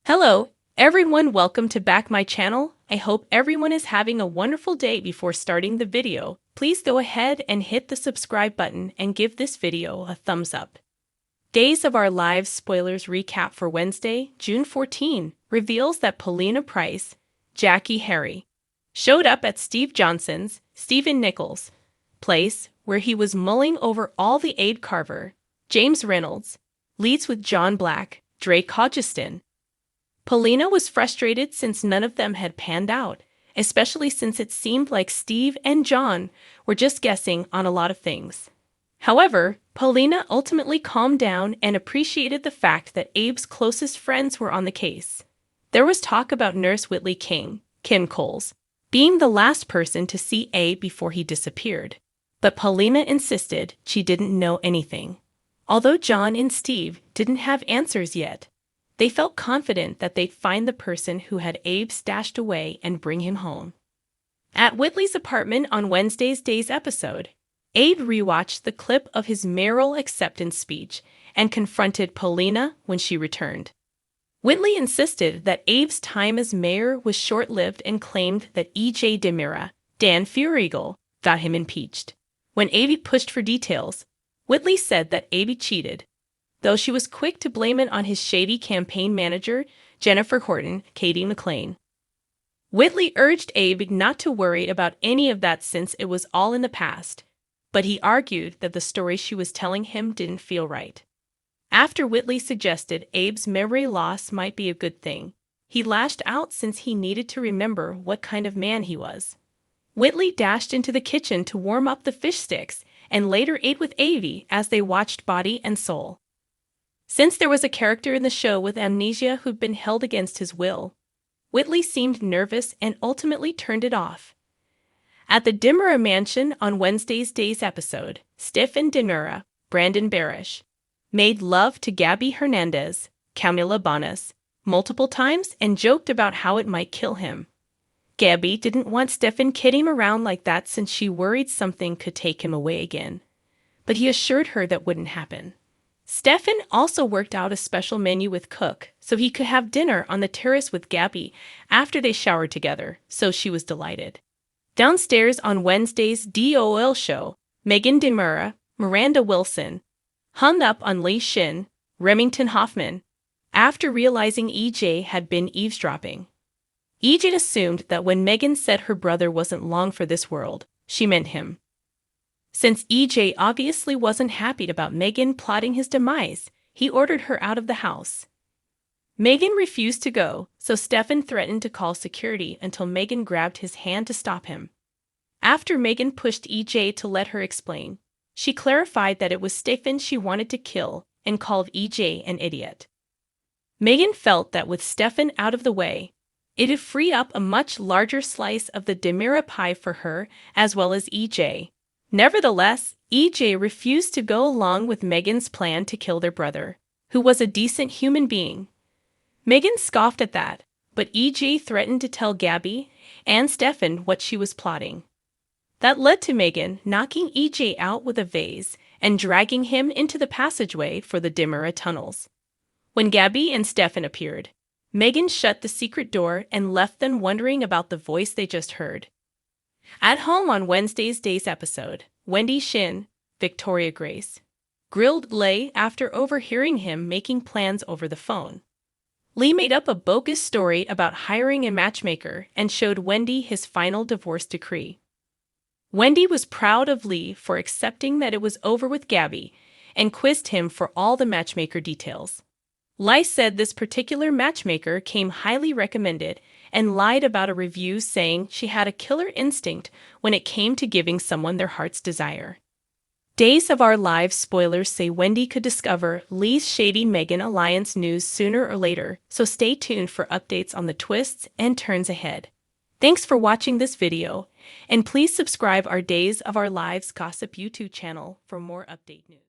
Hello, everyone. Welcome to back my channel. I hope everyone is having a wonderful day. Before starting the video, please go ahead and hit the subscribe button and give this video a thumbs up. Days of Our Lives spoilers recap for Wednesday, June 14, reveals that Paulina Price, Jackie Harry, showed up at Steve Johnson's, Stephen Nichols' place, where he was mulling over all the aid Carver, James Reynolds, leads with John Black, Drake Hodgeston. Paulina was frustrated since none of them had panned out, especially since it seemed like Steve and John were just guessing on a lot of things. However, Paulina ultimately calmed down and appreciated the fact that Abe's closest friends were on the case. There was talk about Nurse Whitley King, Kim Coles, being the last person to see Abe before he disappeared, but Paulina insisted she didn't know anything. Although John and Steve didn't have answers yet, they felt confident that they'd find the person who had Abe stashed away and bring him home. At Whitley's apartment on Wednesday's Days episode, Abe rewatched the clip of his mayoral acceptance speech and confronted Paulina when she returned. Whitley insisted that Abe's time as mayor was short-lived and claimed that E.J. DeMira, Dan Feuerriegel, got him impeached. When Abe pushed for details, Whitley said that Abe cheated, though she was quick to blame it on his shady campaign manager, Jennifer Horton, Katie McLean. Whitley urged Abe not to worry about any of that since it was all in the past, but he argued that the story she was telling him didn't feel right. After Whitley suggested Abe's memory loss might be a good thing, he lashed out since he needed to remember what kind of man he was. Whitley dashed into the kitchen to warm up the fish sticks and later ate with Abe as they watched Body and Soul. Since there was a character in the show with amnesia who'd been held against his will, Whitley seemed nervous and ultimately turned it off. At the DeMira mansion on Wednesday's Days episode, Stephen DeMira, Brandon Barish, made love to Gabby Hernandez, Camila Bonas, multiple times and joked about how it might kill him. Gabby didn't want Stephen kidding him around like that since she worried something could take him away again, but he assured her that wouldn't happen. Stephen also worked out a special menu with Cook so he could have dinner on the terrace with Gabby after they showered together, so she was delighted. Downstairs on Wednesday's DOL show, Megan DeMura, Miranda Wilson, hung up on Lee Shin, Remington Hoffman, after realizing EJ had been eavesdropping. EJ assumed that when Megan said her brother wasn't long for this world, she meant him. Since EJ obviously wasn't happy about Megan plotting his demise, he ordered her out of the house. Megan refused to go, so Stephen threatened to call security until Megan grabbed his hand to stop him. After Megan pushed EJ to let her explain, she clarified that it was Stephen she wanted to kill and called EJ an idiot. Megan felt that with Stephen out of the way, it'd free up a much larger slice of the DeMira pie for her as well as EJ. Nevertheless, EJ refused to go along with Megan's plan to kill their brother, who was a decent human being. Megan scoffed at that, but EJ threatened to tell Gabby and Stephen what she was plotting. That led to Megan knocking EJ out with a vase and dragging him into the passageway for the DeMira tunnels. When Gabby and Stephen appeared, Megan shut the secret door and left them wondering about the voice they just heard. At home on Wednesday's Days episode, Wendy Shin, Victoria Grace, grilled Leigh after overhearing him making plans over the phone. Leigh made up a bogus story about hiring a matchmaker and showed Wendy his final divorce decree. Wendy was proud of Leigh for accepting that it was over with Gabby and quizzed him for all the matchmaker details. Leigh said this particular matchmaker came highly recommended and lied about a review saying she had a killer instinct when it came to giving someone their heart's desire. Days of Our Lives spoilers say Wendy could discover Leigh's shady Megan alliance news sooner or later, so stay tuned for updates on the twists and turns ahead. Thanks for watching this video, and please subscribe our Days of Our Lives Gossip YouTube channel for more update news.